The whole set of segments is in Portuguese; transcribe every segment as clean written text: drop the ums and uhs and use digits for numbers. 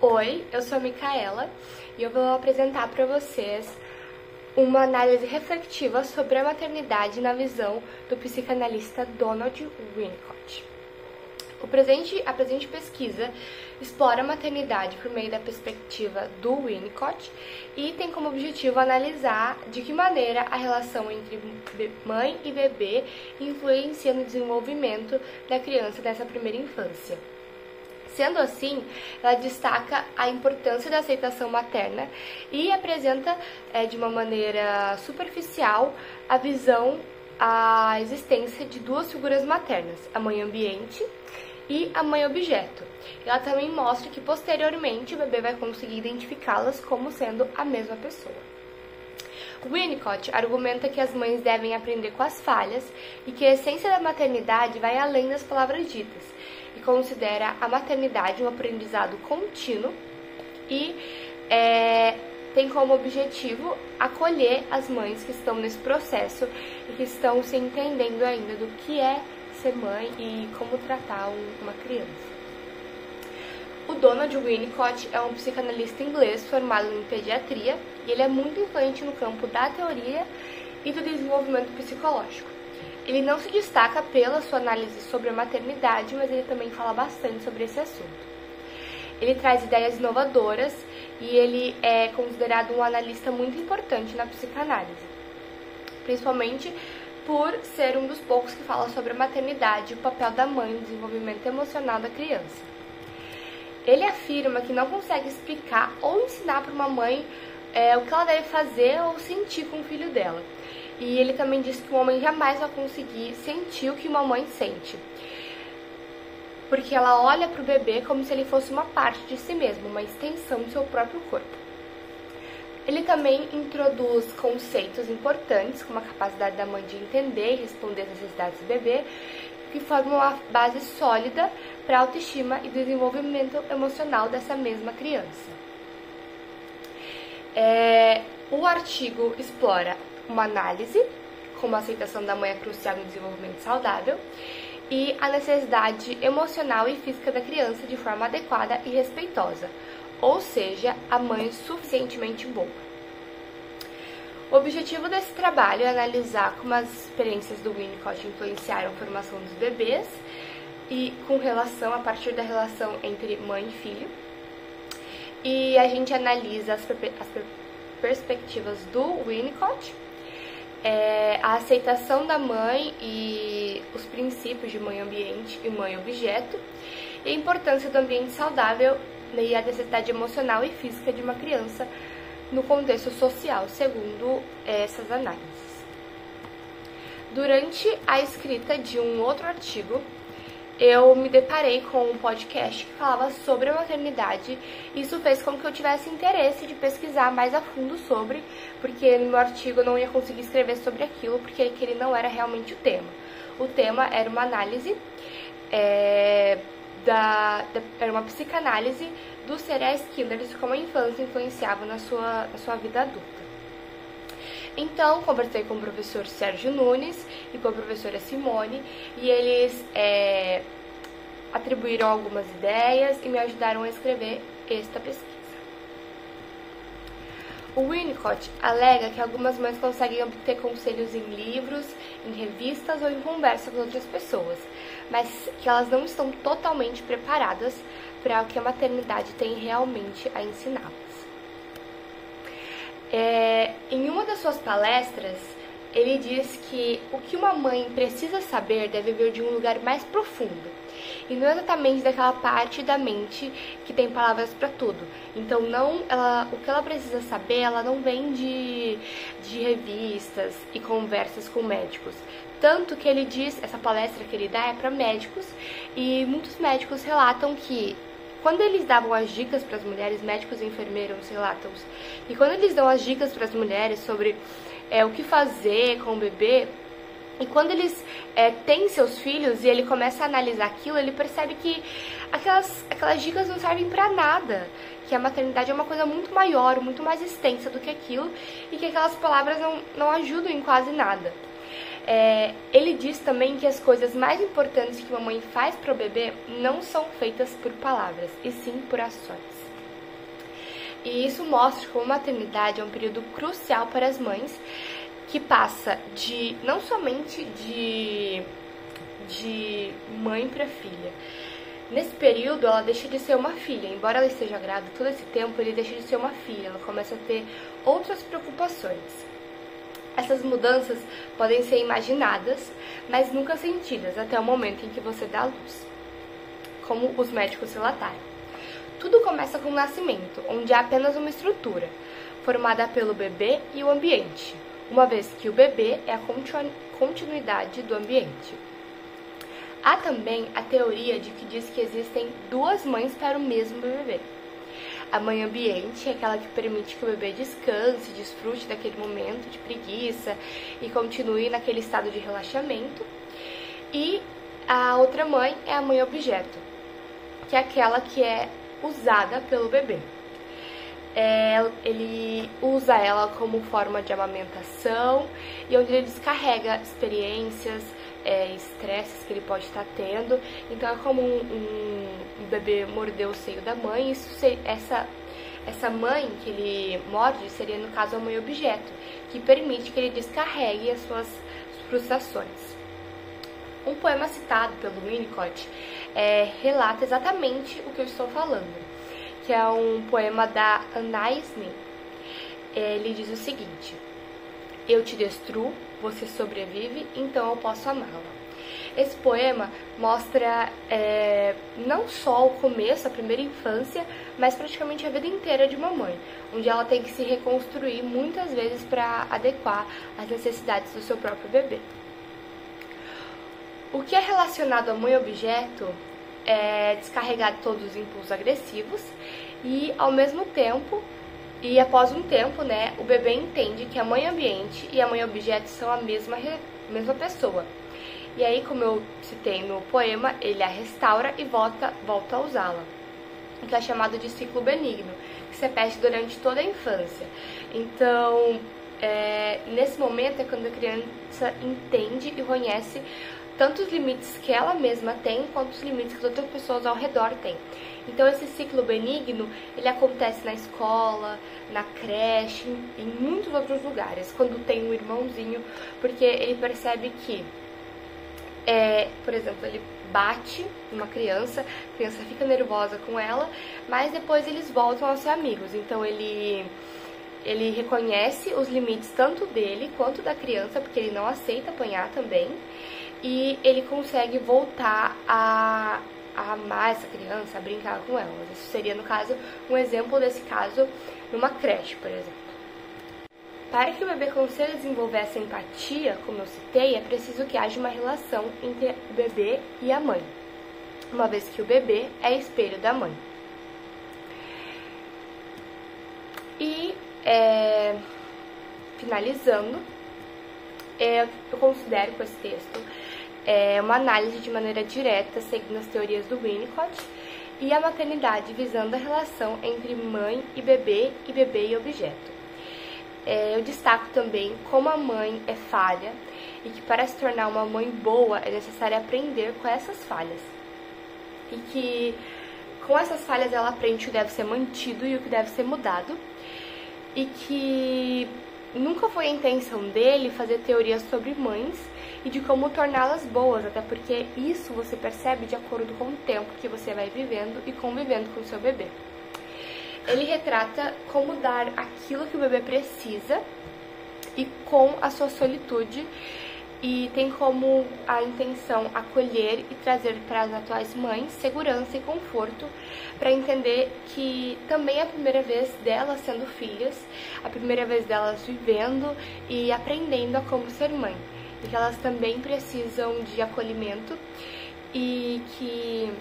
Oi, eu sou a Micaela e eu vou apresentar para vocês uma análise reflexiva sobre a maternidade na visão do psicanalista Donald Winnicott. A presente pesquisa explora a maternidade por meio da perspectiva do Winnicott e tem como objetivo analisar de que maneira a relação entre mãe e bebê influencia no desenvolvimento da criança nessa primeira infância. Sendo assim, ela destaca a importância da aceitação materna e apresenta de uma maneira superficial a existência de duas figuras maternas, a mãe ambiente e a mãe objeto. Ela também mostra que posteriormente o bebê vai conseguir identificá-las como sendo a mesma pessoa. Winnicott argumenta que as mães devem aprender com as falhas e que a essência da maternidade vai além das palavras ditas e considera a maternidade um aprendizado contínuo e tem como objetivo acolher as mães que estão nesse processo e que estão se entendendo ainda do que é ser mãe e como tratar uma criança. O Donald Winnicott é um psicanalista inglês formado em pediatria e ele é muito influente no campo da teoria e do desenvolvimento psicológico. Ele não se destaca pela sua análise sobre a maternidade, mas ele também fala bastante sobre esse assunto. Ele traz ideias inovadoras e ele é considerado um analista muito importante na psicanálise, principalmente por ser um dos poucos que fala sobre a maternidade e o papel da mãe no desenvolvimento emocional da criança. Ele afirma que não consegue explicar ou ensinar para uma mãe o que ela deve fazer ou sentir com o filho dela. E ele também diz que um homem jamais vai conseguir sentir o que uma mãe sente, porque ela olha para o bebê como se ele fosse uma parte de si mesmo, uma extensão do seu próprio corpo. Ele também introduz conceitos importantes, como a capacidade da mãe de entender e responder às necessidades do bebê, que formam uma base sólida para a autoestima e desenvolvimento emocional dessa mesma criança. O artigo explora uma análise, como a aceitação da mãe é crucial no desenvolvimento saudável, e a necessidade emocional e física da criança de forma adequada e respeitosa, ou seja, a mãe suficientemente boa. O objetivo desse trabalho é analisar como as experiências do Winnicott influenciaram a formação dos bebês e a partir da relação entre mãe e filho. E a gente analisa as perspectivas do Winnicott, a aceitação da mãe e os princípios de mãe ambiente e mãe objeto, e a importância do ambiente saudável e a necessidade emocional e física de uma criança no contexto social, segundo essas análises. Durante a escrita de um outro artigo, eu me deparei com um podcast que falava sobre a maternidade e isso fez com que eu tivesse interesse de pesquisar mais a fundo sobre, porque no meu artigo eu não ia conseguir escrever sobre aquilo, porque ele não era realmente o tema. O tema era uma análise, era uma psicanálise dos serial killers e como a infância influenciava na sua vida adulta. Então, conversei com o professor Sérgio Nunes e com a professora Simone e eles atribuíram algumas ideias e me ajudaram a escrever esta pesquisa. O Winnicott alega que algumas mães conseguem obter conselhos em livros, em revistas ou em conversa com outras pessoas, mas que elas não estão totalmente preparadas para o que a maternidade tem realmente a ensiná-las. Em uma das suas palestras, ele diz que o que uma mãe precisa saber deve vir de um lugar mais profundo, e não exatamente daquela parte da mente que tem palavras para tudo. Então, o que ela precisa saber, ela não vem de revistas e conversas com médicos. Tanto que ele diz, essa palestra que ele dá é para médicos, e muitos médicos relatam que quando eles davam as dicas para as mulheres, médicos e enfermeiros relatam, e quando eles dão as dicas para as mulheres sobre o que fazer com o bebê, e quando eles têm seus filhos e ele começa a analisar aquilo, ele percebe que aquelas dicas não servem para nada, que a maternidade é uma coisa muito maior, muito mais extensa do que aquilo, e que aquelas palavras não ajudam em quase nada. Ele diz também que as coisas mais importantes que uma mãe faz para o bebê não são feitas por palavras, e sim por ações. E isso mostra como a maternidade é um período crucial para as mães, que passa de não somente de mãe para filha. Nesse período, ela deixa de ser uma filha. Embora ela esteja grávida todo esse tempo, ele deixa de ser uma filha. Ela começa a ter outras preocupações. Essas mudanças podem ser imaginadas, mas nunca sentidas até o momento em que você dá à luz, como os médicos relataram. Tudo começa com o nascimento, onde há apenas uma estrutura, formada pelo bebê e o ambiente, uma vez que o bebê é a continuidade do ambiente. Há também a teoria de que diz que existem duas mães para o mesmo bebê. A mãe ambiente é aquela que permite que o bebê descanse, desfrute daquele momento de preguiça e continue naquele estado de relaxamento. E a outra mãe é a mãe objeto, que é aquela que é usada pelo bebê. Ele usa ela como forma de amamentação e onde ele descarrega experiências, estresses que ele pode estar tendo. Então é como um bebê morder o seio da mãe. Essa mãe que ele morde seria, no caso, a mãe objeto, que permite que ele descarregue as suas frustrações. Um poema citado pelo Winnicott relata exatamente o que eu estou falando, que é um poema da Anais Nin. Ele diz o seguinte: eu te destruo, você sobrevive, então eu posso amá-la. Esse poema mostra não só o começo, a primeira infância, mas praticamente a vida inteira de uma mãe, onde ela tem que se reconstruir muitas vezes para adequar às necessidades do seu próprio bebê. O que é relacionado à mãe objeto é descarregar todos os impulsos agressivos e, ao mesmo tempo, e após um tempo, o bebê entende que a mãe ambiente e a mãe objeto são a mesma pessoa. E aí, como eu citei no poema, ele a restaura e volta a usá-la, o que é chamado de ciclo benigno, que se repete durante toda a infância. Então, nesse momento é quando a criança entende e conhece tanto os limites que ela mesma tem, quanto os limites que as outras pessoas ao redor têm. Então esse ciclo benigno, ele acontece na escola, na creche, em muitos outros lugares, quando tem um irmãozinho, porque ele percebe que, por exemplo, ele bate numa criança, a criança fica nervosa com ela, mas depois eles voltam a ser amigos. Então ele reconhece os limites tanto dele quanto da criança, porque ele não aceita apanhar também, e ele consegue voltar a amar essa criança, a brincar com ela. Isso seria, no caso, um exemplo desse caso numa creche, por exemplo. Para que o bebê consiga desenvolver essa empatia, como eu citei, é preciso que haja uma relação entre o bebê e a mãe, uma vez que o bebê é espelho da mãe. E, finalizando, eu considero que esse texto uma análise de maneira direta, seguindo as teorias do Winnicott, e a maternidade visando a relação entre mãe e bebê e objeto. Eu destaco também como a mãe é falha e que para se tornar uma mãe boa é necessário aprender com essas falhas. E que com essas falhas ela aprende o que deve ser mantido e o que deve ser mudado. E que nunca foi a intenção dele fazer teorias sobre mães e de como torná-las boas, até porque isso você percebe de acordo com o tempo que você vai vivendo e convivendo com o seu bebê. Ele retrata como dar aquilo que o bebê precisa e com a sua solitude, e tem como a intenção acolher e trazer para as atuais mães segurança e conforto, para entender que também é a primeira vez delas sendo filhas, a primeira vez delas vivendo e aprendendo a como ser mãe, e que elas também precisam de acolhimento e que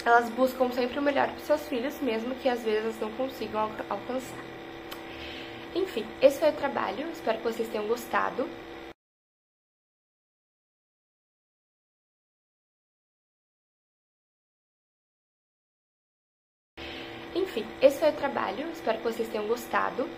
elas buscam sempre o melhor para os seus filhos, mesmo que às vezes não consigam alcançar. Enfim, esse foi o trabalho, espero que vocês tenham gostado. Enfim, esse foi o trabalho, espero que vocês tenham gostado.